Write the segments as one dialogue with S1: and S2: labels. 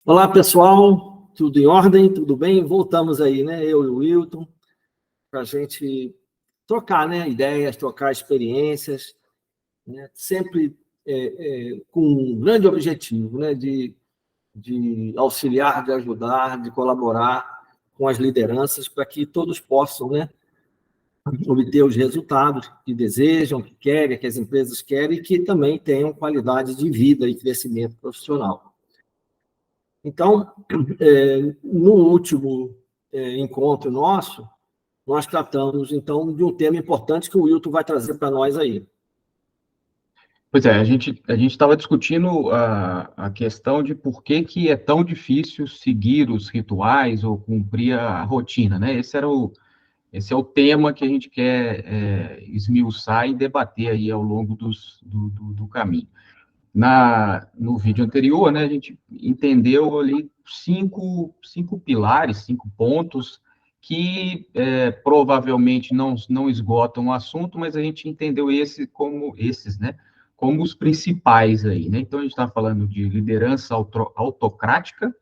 S1: Olá, pessoal, tudo em ordem? Tudo bem? Voltamos aí, né? Eu e o Wilton, para a gente trocar, né, ideias, trocar experiências, né? Sempre com um grande objetivo, né, de auxiliar, de ajudar, de colaborar com as lideranças para que todos possam, né, obter os resultados que desejam, que querem, que as empresas querem e que também tenham qualidade de vida e crescimento profissional. Então, no último encontro nosso, nós tratamos, então, de um tema importante que o Wilton vai trazer para nós aí.
S2: Pois é, a gente estava discutindo a questão de por que é tão difícil seguir os rituais ou cumprir a rotina, né? Esse é o tema que a gente quer esmiuçar e debater aí ao longo do caminho. No vídeo anterior, né, a gente entendeu ali cinco pilares, 5 pontos que provavelmente não esgotam o assunto, mas a gente entendeu esses, né, como os principais aí, né? Então, a gente está falando de liderança autocrática,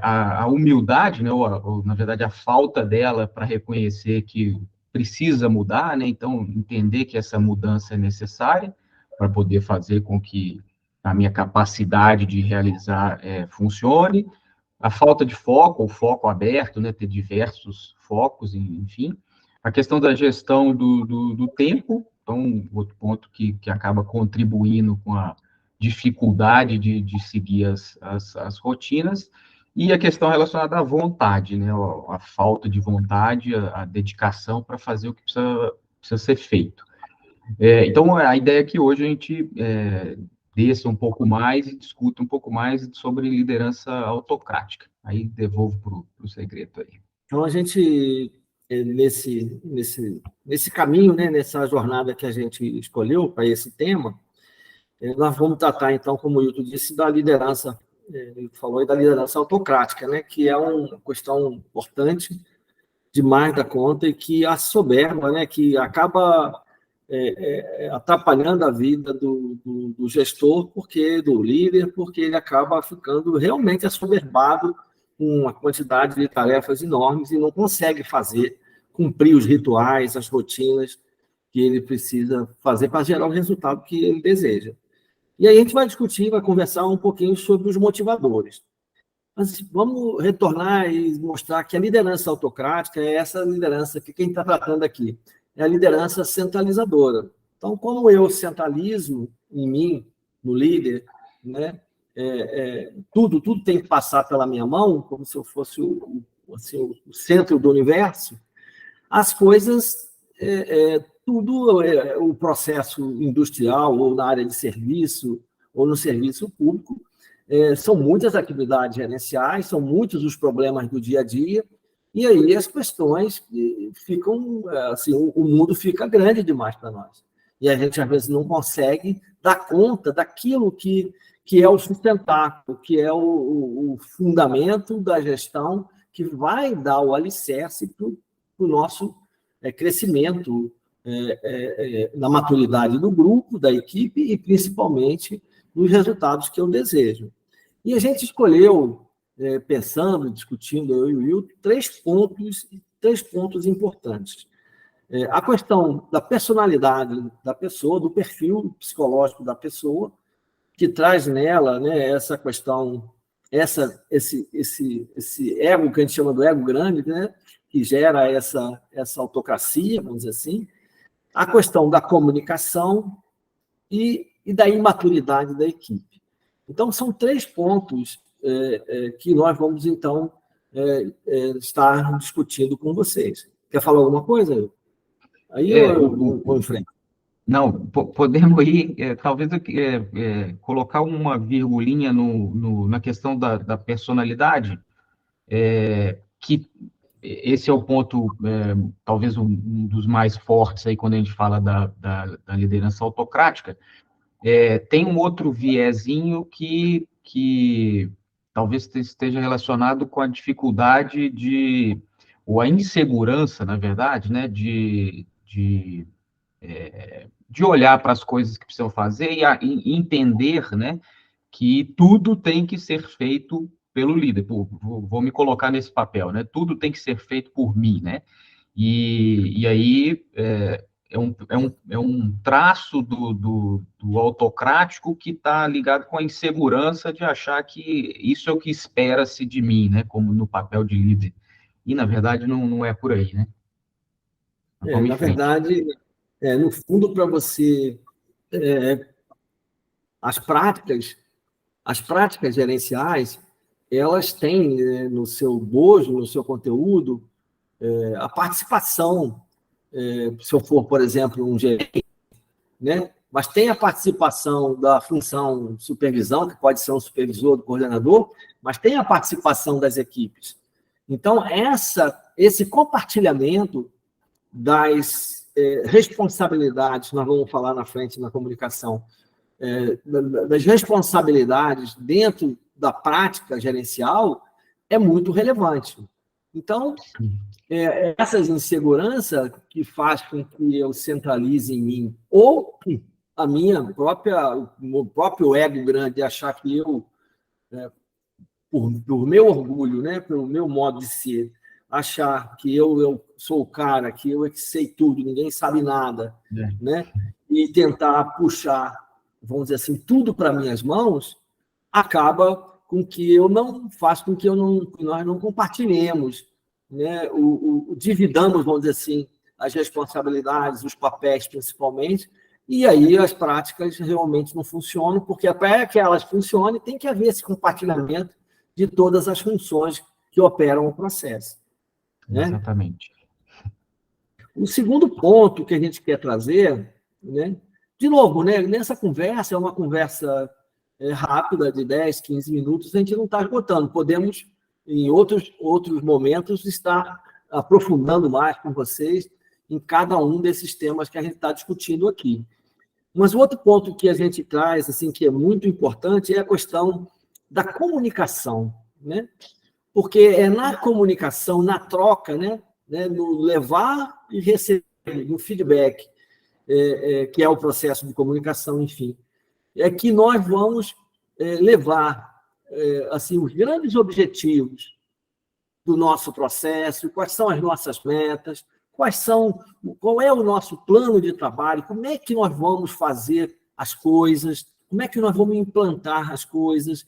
S2: a humildade, né, ou, na verdade, a falta dela para reconhecer que precisa mudar, né? Então, entender que essa mudança é necessária para poder fazer com que a minha capacidade de realizar funcione. A falta de foco, o foco aberto, né? Ter diversos focos, enfim. A questão da gestão do tempo, então, outro ponto que acaba contribuindo com a dificuldade de seguir as rotinas, e a questão relacionada à vontade, né? A falta de vontade, a dedicação para fazer o que precisa ser feito. Então, a ideia é que hoje a gente desça um pouco mais e discuta um pouco mais sobre liderança autocrática. Aí devolvo para o Segredo aí.
S1: Então, a gente, nesse caminho, né, nessa jornada que a gente escolheu para esse tema, nós vamos tratar, então, como o Wilton disse, da liderança, ele falou aí da liderança autocrática, né, que é uma questão importante demais da conta e que a soberba, né, que acaba atrapalhando a vida do gestor, do líder, porque ele acaba ficando realmente assoberbado com uma quantidade de tarefas enormes e não consegue cumprir os rituais, as rotinas que ele precisa fazer para gerar o resultado que ele deseja. E aí a gente vai discutir, vai conversar um pouquinho sobre os motivadores. Mas vamos retornar e mostrar que a liderança autocrática é essa liderança que quem está tratando aqui é a liderança centralizadora. Então, como eu centralizo em mim, no líder, né, tudo tem que passar pela minha mão, como se eu fosse assim, o centro do universo, as coisas, o processo industrial, ou na área de serviço, ou no serviço público, são muitas atividades gerenciais, são muitos os problemas do dia a dia, e aí as questões ficam, assim, o mundo fica grande demais para nós. E a gente, às vezes, não consegue dar conta daquilo que é o sustentáculo, que é o fundamento da gestão, que vai dar o alicerce para o nosso crescimento na maturidade do grupo, da equipe e, principalmente, nos resultados que eu desejo. E a gente escolheu, pensando, discutindo, eu e o Will, três pontos importantes. A questão da personalidade da pessoa, do perfil psicológico da pessoa, que traz nela, né, essa questão, esse ego que a gente chama do ego grande, né, que gera essa autocracia, vamos dizer assim, a questão da comunicação e da imaturidade da equipe. Então, são três pontos que nós vamos, então, estar discutindo com vocês. Quer falar alguma coisa? Aí eu vou em frente.
S2: Não, podemos ir, talvez, colocar uma virgulinha na questão da personalidade, que esse é o ponto, talvez um dos mais fortes aí quando a gente fala da liderança autocrática. Tem um outro viezinho que talvez esteja relacionado com a dificuldade ou a insegurança, na verdade, né, de olhar para as coisas que precisam fazer e entender, né, que tudo tem que ser feito pelo líder. Vou me colocar nesse papel, né? Tudo tem que ser feito por mim, né? E aí é um traço do autocrático que está ligado com a insegurança de achar que isso é o que espera-se de mim, né? Como no papel de líder. E, na verdade, não é por aí, né? Mas vamos em
S1: Na
S2: frente.
S1: verdade, no fundo, para você, as práticas, as práticas gerenciais, elas têm, no seu bojo, no seu conteúdo, a participação, se eu for, por exemplo, um gerente, né? Mas tem a participação da função supervisão, que pode ser um supervisor, do coordenador, mas tem a participação das equipes. Então, esse compartilhamento das responsabilidades, nós vamos falar na frente na comunicação, das responsabilidades dentro da prática gerencial é muito relevante. Então, essas inseguranças que faz com que eu centralize em mim, ou a minha própria, o meu próprio ego grande, achar que eu, por meu orgulho, né, pelo meu modo de ser, achar que eu sou o cara, que eu é que sei tudo, ninguém sabe nada, né, e tentar puxar, vamos dizer assim, tudo para minhas mãos, acaba com que eu não faça com que nós não compartilhemos, né, dividamos, vamos dizer assim, as responsabilidades, os papéis principalmente, e aí as práticas realmente não funcionam, porque para que elas funcionem tem que haver esse compartilhamento de todas as funções que operam o processo. Né?
S2: Exatamente.
S1: O segundo ponto que a gente quer trazer, né, de novo, né, nessa conversa, é uma conversa rápida, de 10, 15 minutos, a gente não está esgotando. Podemos, em outros momentos, estar aprofundando mais com vocês em cada um desses temas que a gente está discutindo aqui. Mas o outro ponto que a gente traz, assim, que é muito importante, é a questão da comunicação, né? Porque é na comunicação, na troca, né, no levar e receber, no feedback, que é o processo de comunicação, enfim, é que nós vamos levar assim, os grandes objetivos do nosso processo, quais são as nossas metas, qual é o nosso plano de trabalho, como é que nós vamos fazer as coisas, como é que nós vamos implantar as coisas,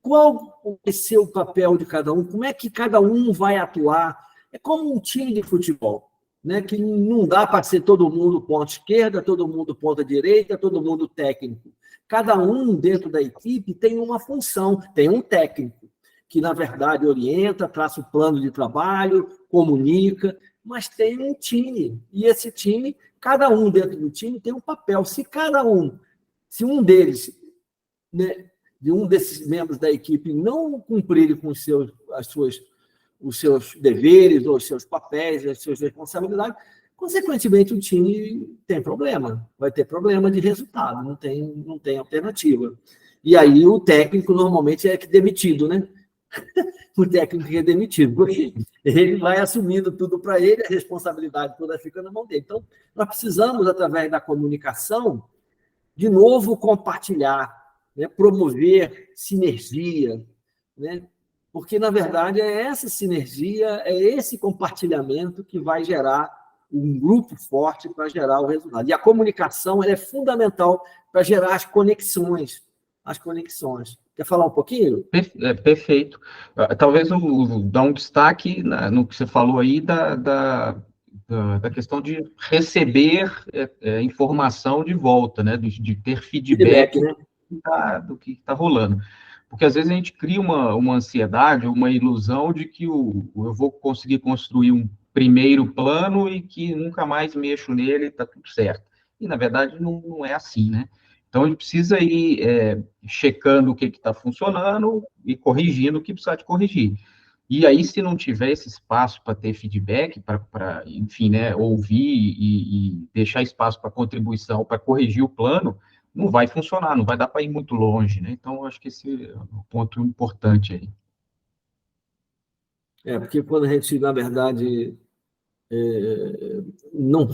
S1: qual vai ser o papel de cada um, como é que cada um vai atuar. É como um time de futebol, né? Que não dá para ser todo mundo ponta esquerda, todo mundo ponta direita, todo mundo técnico. Cada um dentro da equipe tem uma função, tem um técnico, que, na verdade, orienta, traça o plano de trabalho, comunica, mas tem um time. E esse time, cada um dentro do time tem um papel. Se um deles, né, de um desses membros da equipe não cumprir com os seus deveres, ou os seus papéis, as suas responsabilidades, consequentemente o time tem problema, vai ter problema de resultado, não tem alternativa. E aí o técnico normalmente é demitido, né? O técnico é demitido, porque ele vai assumindo tudo para ele, a responsabilidade toda fica na mão dele. Então, nós precisamos, através da comunicação, de novo compartilhar, né? Promover sinergia, né? Porque, na verdade, é essa sinergia, é esse compartilhamento que vai gerar um grupo forte para gerar o resultado. E a comunicação é fundamental para gerar as conexões. As conexões. Quer falar um pouquinho?
S2: Perfeito. Talvez dar um destaque no que você falou aí da questão de receber informação de volta, né? De ter feedback,
S1: né?
S2: do que está rolando. Porque às vezes a gente cria uma ansiedade, uma ilusão de que eu vou conseguir construir um primeiro plano e que nunca mais mexo nele e está tudo certo. E, na verdade, não é assim, né? Então, a gente precisa ir checando o que está funcionando e corrigindo o que precisa de corrigir. E aí, se não tiver esse espaço para ter feedback, para, enfim, né, ouvir e deixar espaço para contribuição, para corrigir o plano, não vai funcionar, não vai dar para ir muito longe, né? Então, eu acho que esse é um ponto importante aí.
S1: Porque quando a gente, na verdade, não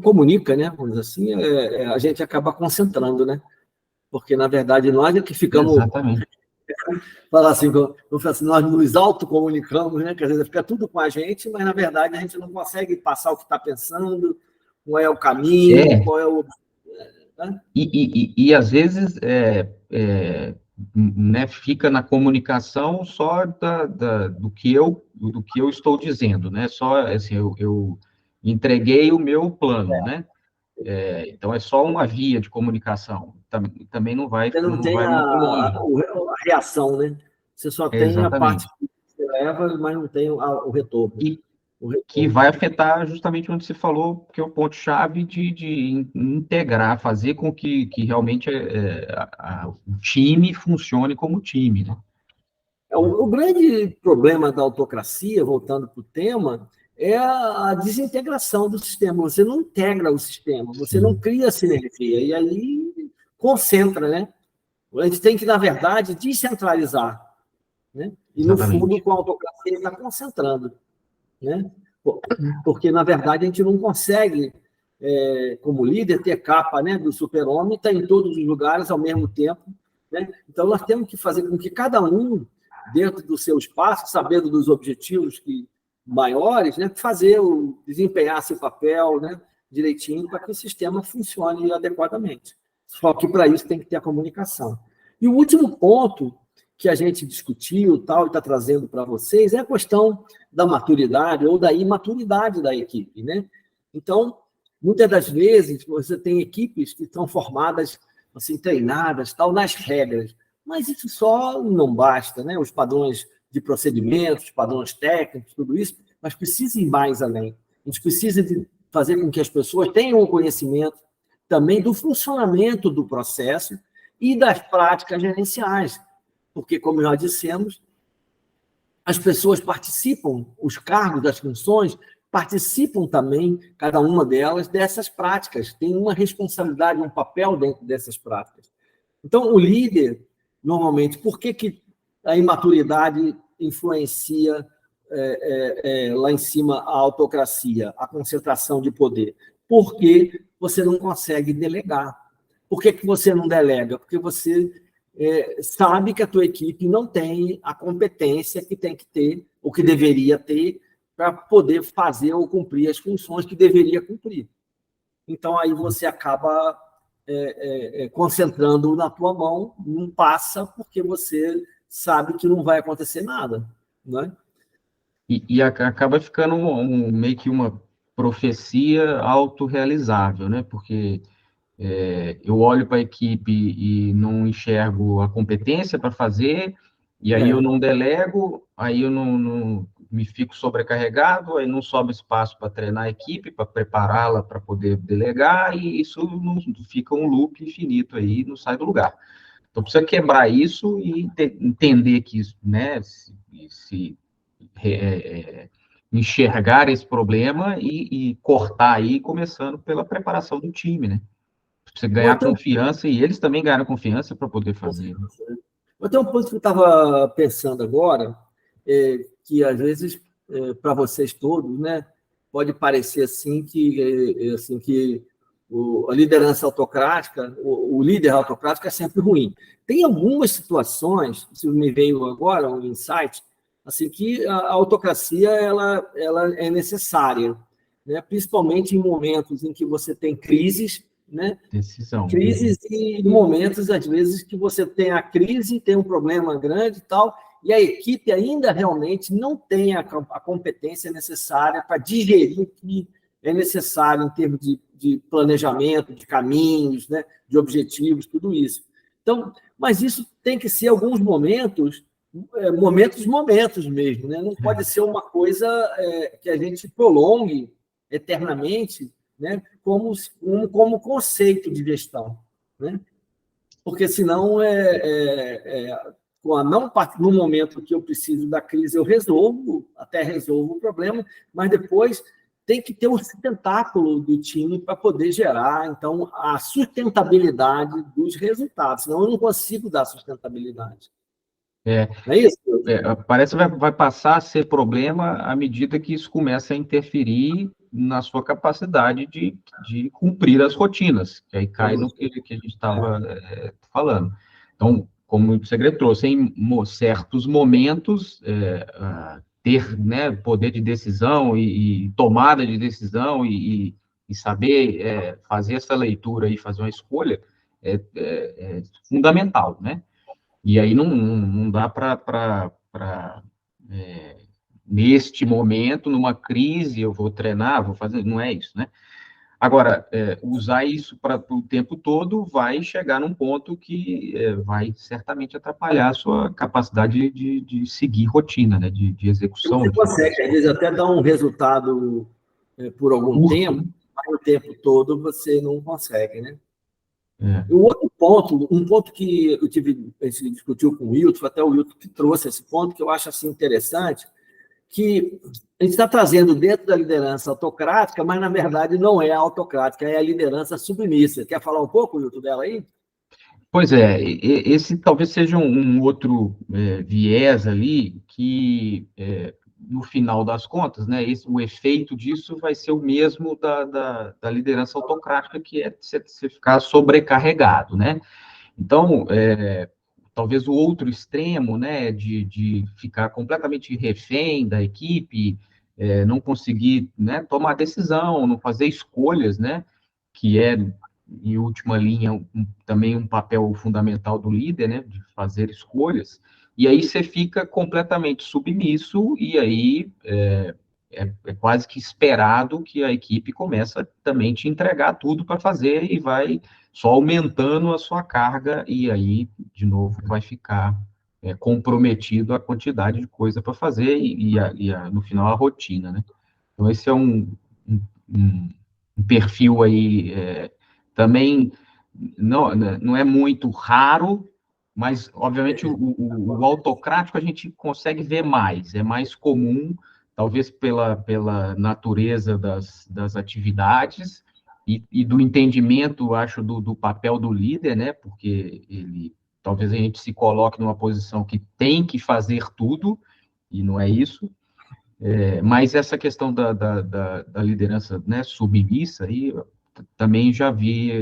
S1: comunica, né? Vamos dizer assim, a gente acaba concentrando, né? Porque, na verdade, nós é que ficamos...
S2: Exatamente.
S1: Falar assim, nós nos autocomunicamos, né? Quer dizer, fica tudo com a gente, mas, na verdade, a gente não consegue passar o que está pensando, qual é o caminho, qual é o... Né?
S2: E às vezes, né, fica na comunicação só do que eu estou dizendo, né? Só, assim, eu entreguei o meu plano, né? Então, é só uma via de comunicação. Também não vai,
S1: Você não
S2: não
S1: tem
S2: vai muito longe.
S1: a reação, né? Você só tem a parte
S2: Exatamente.
S1: que você leva, mas não tem o retorno.
S2: E
S1: O
S2: que
S1: retorno.
S2: vai afetar justamente onde você falou, que é o ponto-chave de integrar, fazer com que realmente o time funcione como time, né?
S1: O grande problema da autocracia, voltando para o tema, é a desintegração do sistema. Você não integra o sistema, você não
S2: Sim,
S1: cria sinergia, e aí concentra, né? A gente tem que, na verdade, descentralizar, né? E, no fundo,
S2: exatamente.
S1: com a autocracia, está concentrando, né? Porque, na verdade, a gente não consegue, como líder, ter capa, né, do super-homem, estar em todos os lugares ao mesmo tempo, né? Então, nós temos que fazer com que cada um, dentro do seu espaço, sabendo dos objetivos maiores, né, desempenhar seu papel, né, direitinho, para que o sistema funcione adequadamente. Só que, para isso, tem que ter a comunicação. E o último ponto que a gente discutiu e está trazendo para vocês é a questão da maturidade ou da imaturidade da equipe, né? Então, muitas das vezes, você tem equipes que estão formadas, assim, treinadas, tal, nas regras, mas isso só não basta, né? Os padrões de procedimentos, padrões técnicos, tudo isso, mas precisa ir mais além. A gente precisa de fazer com que as pessoas tenham o conhecimento também do funcionamento do processo e das práticas gerenciais, porque, como já dissemos, as pessoas participam, os cargos, as funções, participam também, cada uma delas, dessas práticas, tem uma responsabilidade, um papel dentro dessas práticas. Então, o líder, normalmente, por que a imaturidade influencia lá em cima a autocracia, a concentração de poder? Porque você não consegue delegar. Por que você não delega? Porque você sabe que a tua equipe não tem a competência que tem que ter, ou que deveria ter, para poder fazer ou cumprir as funções que deveria cumprir. Então, aí você acaba concentrando na tua mão, não passa, porque você sabe que não vai acontecer nada, né?
S2: E acaba ficando meio que uma profecia autorrealizável, né? Porque eu olho para a equipe e não enxergo a competência para fazer, e aí eu não delego, aí eu não me fico sobrecarregado, aí não sobra espaço para treinar a equipe, para prepará-la para poder delegar, e isso não, fica um loop infinito aí, não sai do lugar. Então, precisa quebrar isso e entender que isso, né, se enxergar esse problema e cortar aí, começando pela preparação do time, né? Você ganhar confiança e eles também ganharam confiança para poder fazer.
S1: Até um ponto que eu estava pensando agora, que às vezes, para vocês todos, né, pode parecer assim que a liderança autocrática, o líder autocrático é sempre ruim. Tem algumas situações, isso me veio agora, um insight, assim, que a autocracia ela é necessária, né, principalmente em momentos em que você tem crises, né?
S2: Decisão.
S1: Crises e momentos, às vezes, que você tem a crise, tem um problema grande e tal, e a equipe ainda realmente não tem a competência necessária para digerir o que é necessário em termos de planejamento, de caminhos, né, de objetivos, tudo isso. Então, mas isso tem que ser alguns momentos mesmo, né? Não pode ser uma coisa que a gente prolongue eternamente, né, como conceito de gestão, né? Porque senão no momento que eu preciso da crise eu resolvo o problema, mas depois tem que ter um sustentáculo do time para poder gerar, então, a sustentabilidade dos resultados, senão eu não consigo dar sustentabilidade. Não é isso?
S2: Parece que vai passar a ser problema à medida que isso começa a interferir na sua capacidade de cumprir as rotinas, que aí cai no que a gente estava falando. Então, como o segredo trouxe, em certos momentos, ter, né, poder de decisão e tomada de decisão e saber fazer essa leitura e fazer uma escolha é fundamental, né? E aí não dá para neste momento, numa crise, eu vou treinar, vou fazer, não é isso, né? Agora, usar isso para o tempo todo vai chegar num ponto que vai certamente atrapalhar a sua capacidade de seguir rotina, né? De execução.
S1: Você consegue, às vezes, até dar um resultado por algum tempo, mas o tempo todo você não consegue, né? E o outro ponto, um ponto que a gente discutiu com o Wilton, até o Wilton que trouxe esse ponto, que eu acho assim, interessante, que a gente está trazendo dentro da liderança autocrática, mas, na verdade, não é a autocrática, é a liderança submissa. Quer falar um pouco, Wilton, dela aí?
S2: Pois é, esse talvez seja um outro viés ali que, no final das contas, né, o efeito disso vai ser o mesmo da liderança autocrática, que é você ficar sobrecarregado, né? Então, talvez o outro extremo, né, de ficar completamente refém da equipe, não conseguir, né, tomar decisão, não fazer escolhas, né, que é, em última linha, também um papel fundamental do líder, né, de fazer escolhas, e aí você fica completamente submisso, e aí é quase que esperado que a equipe começa também te entregar tudo para fazer e vai só aumentando a sua carga, e aí, de novo, vai ficar comprometido a quantidade de coisa para fazer no final, a rotina, né? Então, esse é um perfil aí também não é muito raro, mas, obviamente, o autocrático a gente consegue ver mais, é mais comum, talvez pela natureza das atividades e do entendimento, acho, do papel do líder, né? Porque talvez a gente se coloque numa posição que tem que fazer tudo, e não é isso. Mas essa questão da liderança, né, submissa, aí eu também já vi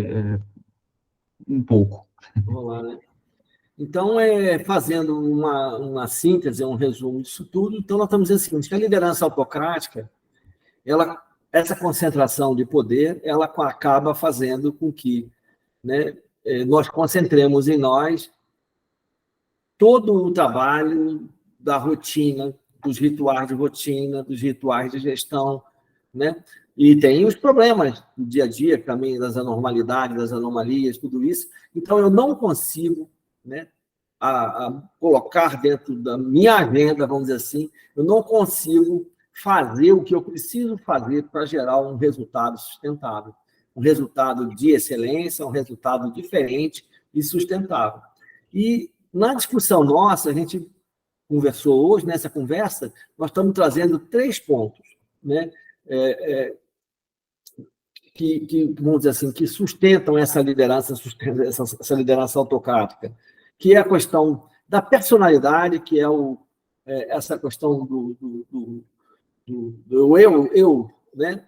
S2: um pouco.
S1: Vamos lá, né? Então, fazendo uma síntese, um resumo disso tudo, então nós estamos dizendo o seguinte, que a liderança autocrática, essa concentração de poder, ela acaba fazendo com que, né, nós concentremos em nós todo o trabalho da rotina, dos rituais de rotina, dos rituais de gestão, né? E tem os problemas do dia a dia, também das anormalidades, das anomalias, tudo isso. Então, eu não consigo, né, a colocar dentro da minha agenda, vamos dizer assim, eu não consigo fazer o que eu preciso fazer para gerar um resultado sustentável, um resultado de excelência, um resultado diferente e sustentável. E na discussão nossa, a gente conversou hoje, nessa conversa, nós estamos trazendo 3 pontos, né? Que, vamos dizer assim, que sustentam essa liderança autocrática, que é a questão da personalidade, que é essa questão do eu, né?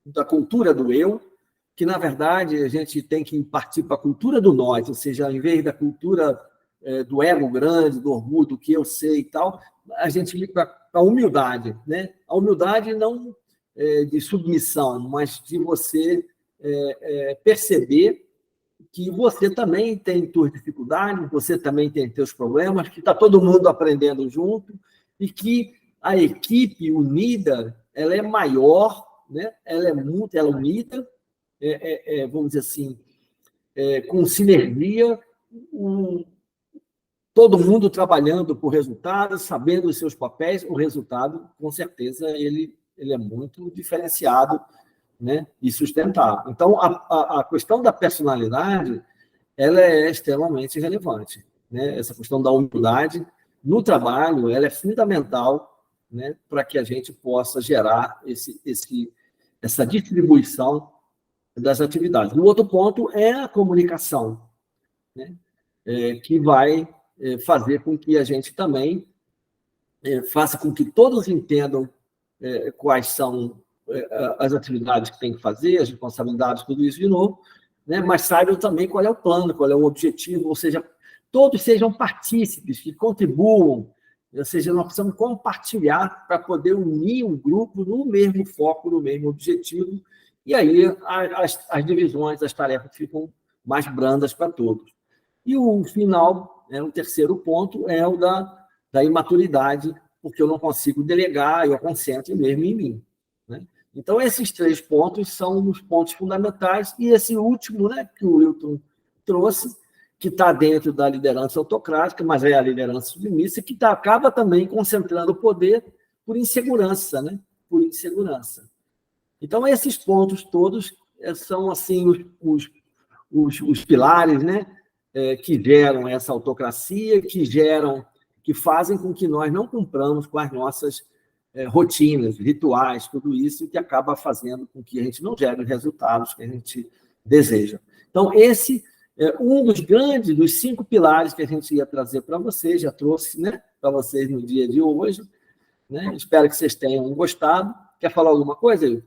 S1: Da cultura do eu, que, na verdade, a gente tem que partir para a cultura do nós, ou seja, em vez da cultura do ego grande, do orgulho, do que eu sei e tal, a gente liga para a humildade, né? A humildade não de submissão, mas de você perceber que você também tem suas dificuldades, você também tem seus problemas, que está todo mundo aprendendo junto e que a equipe unida ela é maior, né? Ela é unida, vamos dizer assim, com sinergia, todo mundo trabalhando por resultados, sabendo os seus papéis, o resultado, com certeza, ele é muito diferenciado, né, e sustentável. Então, a questão da personalidade ela é extremamente relevante, né? Essa questão da humildade no trabalho ela é fundamental, né, para que a gente possa gerar essa distribuição das atividades. O outro ponto é a comunicação, né, que vai fazer com que a gente também faça com que todos entendam quais são as atividades que tem que fazer, as responsabilidades, tudo isso de novo, né? Mas saibam também qual é o plano, qual é o objetivo, ou seja, todos sejam partícipes, que contribuam, ou seja, nós precisamos compartilhar para poder unir o grupo no mesmo foco, no mesmo objetivo, e aí as divisões, as tarefas ficam mais brandas para todos. E o final, né, o terceiro ponto, é o da imaturidade, porque eu não consigo delegar, eu concentro mesmo em mim, né? Então, esses 3 pontos são os pontos fundamentais, e esse último, né, que o Wilton trouxe, que está dentro da liderança autocrática, mas é a liderança submissa, que acaba também concentrando o poder por insegurança, né? Por insegurança. Então, esses pontos todos são assim os pilares, né? Que geram essa autocracia, que fazem com que nós não cumpramos com as nossas rotinas, rituais, tudo isso, que acaba fazendo com que a gente não gere os resultados que a gente deseja. Então, esse é um dos 5 pilares que a gente ia trazer para vocês, já trouxe, né, para vocês no dia de hoje, né? Espero que vocês tenham gostado. Quer falar alguma coisa, Will?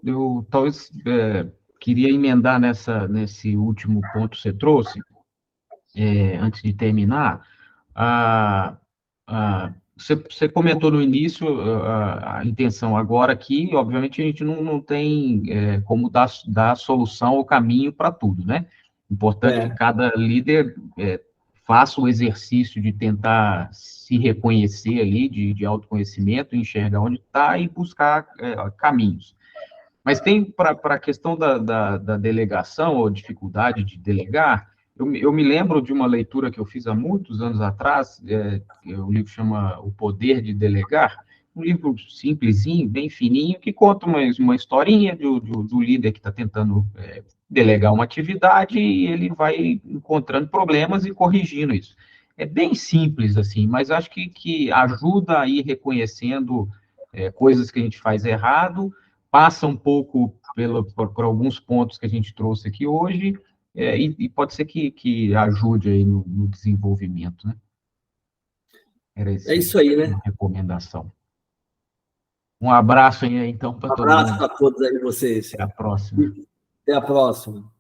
S2: Eu talvez queria emendar nesse último ponto que você trouxe, antes de terminar. Você comentou no início a intenção agora aqui, obviamente a gente não tem como dar a solução ou caminho para tudo, né? Importante que cada líder faça o exercício de tentar se reconhecer ali, de autoconhecimento, enxergar onde está e buscar caminhos. Mas tem, para a questão da delegação, ou dificuldade de delegar, eu me lembro de uma leitura que eu fiz há muitos anos atrás, o livro chama O Poder de Delegar, um livro simplesinho, bem fininho, que conta uma historinha do líder que está tentando delegar uma atividade e ele vai encontrando problemas e corrigindo isso. É bem simples, assim, mas acho que ajuda a ir reconhecendo coisas que a gente faz errado, passa um pouco por alguns pontos que a gente trouxe aqui hoje, e pode ser que ajude aí no desenvolvimento, né? Era
S1: isso aí, né?
S2: Uma recomendação. Um abraço aí, então, para todo mundo.
S1: Um abraço para todos aí, vocês.
S2: Até a próxima.
S1: Até a próxima.